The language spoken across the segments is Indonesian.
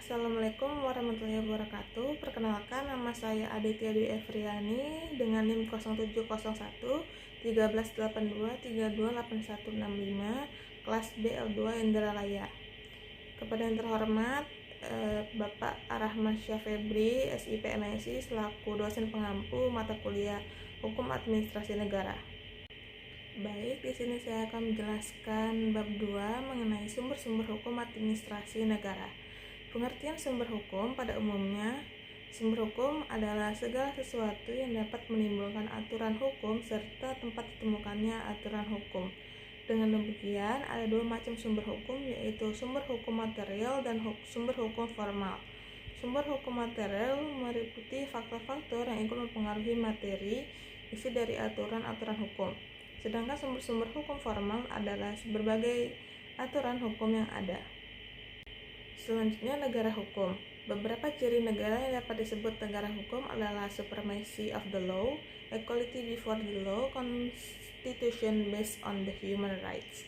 Assalamualaikum warahmatullahi wabarakatuh. Perkenalkan, nama saya Aditya Dwi Efriani dengan NIM 0701 1382 328165 kelas BL2 Indralaya. Kepada yang terhormat Bapak Arahman Syafebri, SIP MSI selaku dosen pengampu mata kuliah Hukum Administrasi Negara. Baik, di sini saya akan menjelaskan bab 2 mengenai sumber-sumber hukum administrasi negara. Pengertian sumber hukum pada umumnya, sumber hukum adalah segala sesuatu yang dapat menimbulkan aturan hukum serta tempat ditemukannya aturan hukum. Dengan demikian, ada dua macam sumber hukum, yaitu sumber hukum material dan sumber hukum formal. Sumber hukum material meliputi faktor-faktor yang ikut mempengaruhi materi isi dari aturan-aturan hukum. Sedangkan sumber-sumber hukum formal adalah berbagai aturan hukum yang ada. Selanjutnya, negara hukum. Beberapa ciri negara yang dapat disebut negara hukum adalah supremacy of the law, equality before the law, constitution based on the human rights.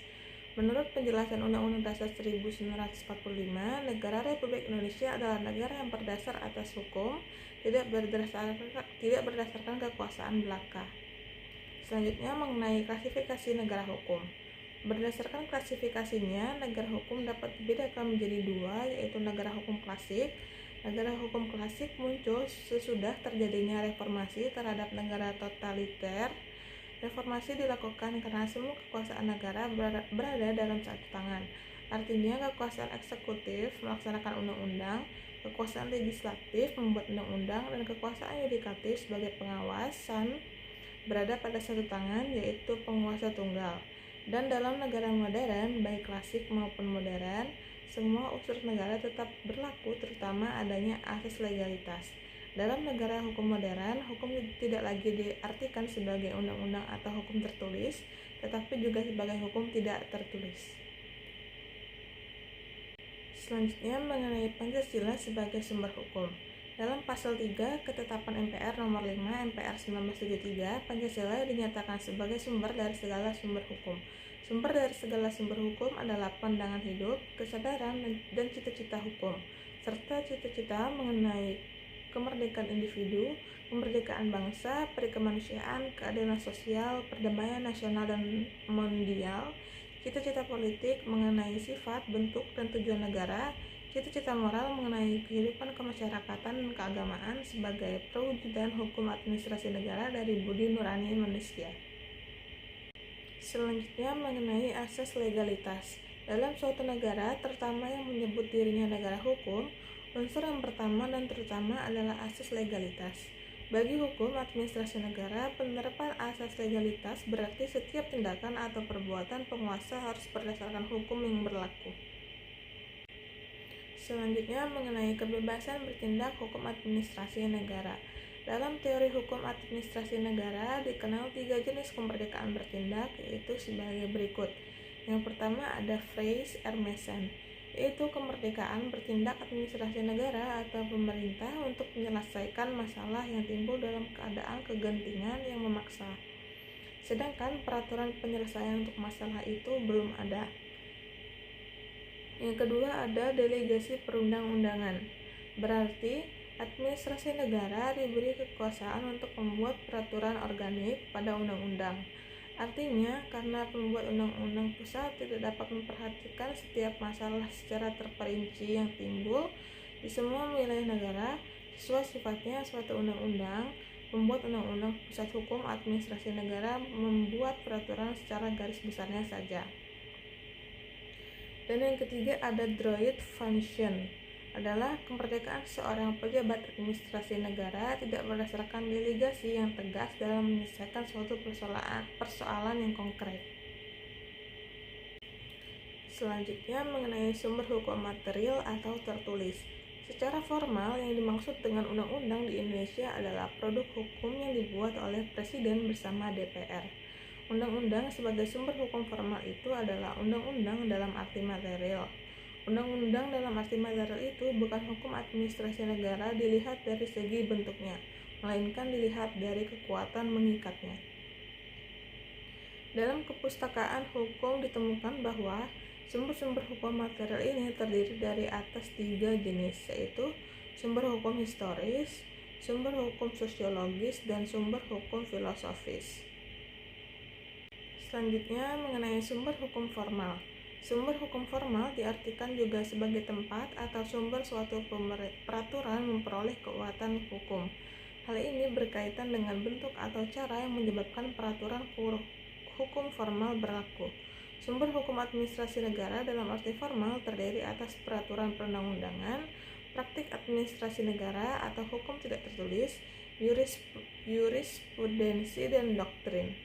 Menurut penjelasan Undang-Undang Dasar 1945, negara Republik Indonesia adalah negara yang berdasar atas hukum, tidak berdasarkan kekuasaan belaka. Selanjutnya, mengenai klasifikasi negara hukum. Berdasarkan klasifikasinya, negara hukum dapat dibedakan menjadi dua, yaitu negara hukum klasik. Negara hukum klasik muncul sesudah terjadinya reformasi terhadap negara totaliter. Reformasi dilakukan karena semua kekuasaan negara berada dalam satu tangan. Artinya, kekuasaan eksekutif melaksanakan undang-undang, kekuasaan legislatif membuat undang-undang, dan kekuasaan yudikatif sebagai pengawasan berada pada satu tangan, yaitu penguasa tunggal. Dan dalam negara modern, baik klasik maupun modern, semua unsur negara tetap berlaku, terutama adanya asas legalitas. Dalam negara hukum modern, hukum tidak lagi diartikan sebagai undang-undang atau hukum tertulis, tetapi juga sebagai hukum tidak tertulis. Selanjutnya, mengenai Pancasila sebagai sumber hukum. Dalam pasal 3 Ketetapan MPR nomor 5 MPR 1973, Pancasila dinyatakan sebagai sumber dari segala sumber hukum. Sumber dari segala sumber hukum adalah pandangan hidup, kesadaran, dan cita-cita hukum, serta cita-cita mengenai kemerdekaan individu, kemerdekaan bangsa, perikemanusiaan, keadilan sosial, perdamaian nasional dan mondial, cita-cita politik mengenai sifat, bentuk, dan tujuan negara, cita-cita moral mengenai kehidupan kemasyarakatan dan keagamaan sebagai perwujudan hukum administrasi negara dari budi nurani manusia. Selanjutnya, mengenai asas legalitas. Dalam suatu negara, terutama yang menyebut dirinya negara hukum, unsur yang pertama dan terutama adalah asas legalitas. Bagi hukum administrasi negara, penerapan asas legalitas berarti setiap tindakan atau perbuatan penguasa harus berdasarkan hukum yang berlaku. Selanjutnya, mengenai kebebasan bertindak hukum administrasi negara. Dalam teori hukum administrasi negara dikenal 3 jenis kemerdekaan bertindak, yaitu sebagai berikut. Yang pertama ada Freys Ermesen, yaitu kemerdekaan bertindak administrasi negara atau pemerintah untuk menyelesaikan masalah yang timbul dalam keadaan kegentingan yang memaksa. Sedangkan peraturan penyelesaian untuk masalah itu belum ada. Yang kedua ada delegasi perundang-undangan, berarti administrasi negara diberi kekuasaan untuk membuat peraturan organik pada undang-undang. Artinya, karena pembuat undang-undang pusat tidak dapat memperhatikan setiap masalah secara terperinci yang timbul di semua wilayah negara sesuai sifatnya suatu undang-undang, membuat undang-undang pusat hukum administrasi negara membuat peraturan secara garis besarnya saja. Dan yang ketiga ada droit function, adalah kemerdekaan seorang pejabat administrasi negara tidak berdasarkan delegasi yang tegas dalam menyelesaikan suatu persoalan yang konkret. Selanjutnya, mengenai sumber hukum material atau tertulis. Secara formal, yang dimaksud dengan undang-undang di Indonesia adalah produk hukum yang dibuat oleh Presiden bersama DPR. Undang-undang sebagai sumber hukum formal itu adalah undang-undang dalam arti material. Undang-undang dalam arti material itu bukan hukum administrasi negara dilihat dari segi bentuknya, melainkan dilihat dari kekuatan mengikatnya. Dalam kepustakaan hukum ditemukan bahwa Sumber-sumber hukum material ini terdiri dari atas 3 jenis, yaitu sumber hukum historis, sumber hukum sosiologis, dan sumber hukum filosofis. Selanjutnya mengenai sumber hukum formal. Sumber hukum formal diartikan juga sebagai tempat atau sumber suatu peraturan memperoleh kekuatan hukum. Hal ini berkaitan dengan bentuk atau cara yang menyebabkan peraturan hukum formal berlaku. Sumber hukum administrasi negara dalam arti formal terdiri atas peraturan perundang-undangan, praktik administrasi negara atau hukum tidak tertulis, jurisprudensi, dan doktrin.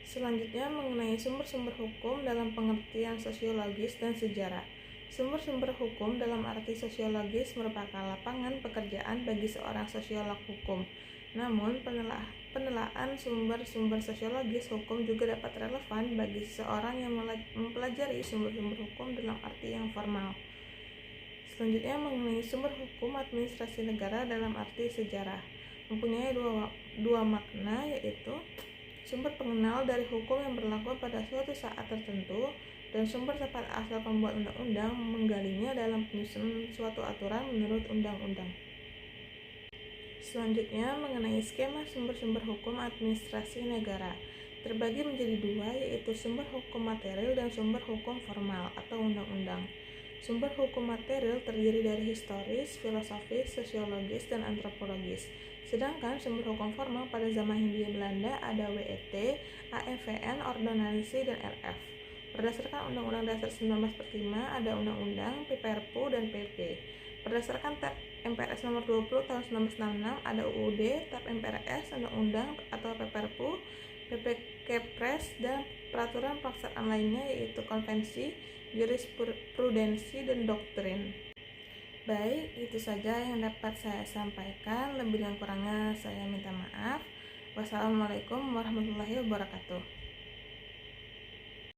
Selanjutnya mengenai sumber-sumber hukum dalam pengertian sosiologis dan sejarah. Sumber-sumber hukum dalam arti sosiologis merupakan lapangan pekerjaan bagi seorang sosiolog hukum. Namun, penelaan sumber-sumber sosiologis hukum juga dapat relevan bagi seseorang yang mempelajari sumber-sumber hukum dalam arti yang formal. Selanjutnya mengenai sumber hukum administrasi negara dalam arti sejarah. Mempunyai dua makna, yaitu sumber pengenal dari hukum yang berlaku pada suatu saat tertentu, dan sumber tempat asal pembuat undang-undang menggalinya dalam penyusunan suatu aturan menurut undang-undang. Selanjutnya mengenai skema sumber-sumber hukum administrasi negara. Terbagi menjadi dua, yaitu sumber hukum material dan sumber hukum formal atau undang-undang. Sumber hukum material terdiri dari historis, filosofis, sosiologis, dan antropologis. Sedangkan sumber hukum formal pada zaman Hindia Belanda ada WET, AFVN, Ordonansi, dan RF. Berdasarkan Undang-Undang Dasar 1945 ada Undang-Undang, PPRPU, dan PP. Berdasarkan TAP MPRS nomor 20 tahun 1966 ada UUD, TAP MPRS, Undang-Undang atau PPRPU, PP Kepres, dan peraturan pelaksanaan lainnya yaitu konvensi, jurisprudensi, dan doktrin. Baik, itu saja yang dapat saya sampaikan. Lebih dan kurangnya saya minta maaf. Wassalamualaikum warahmatullahi wabarakatuh.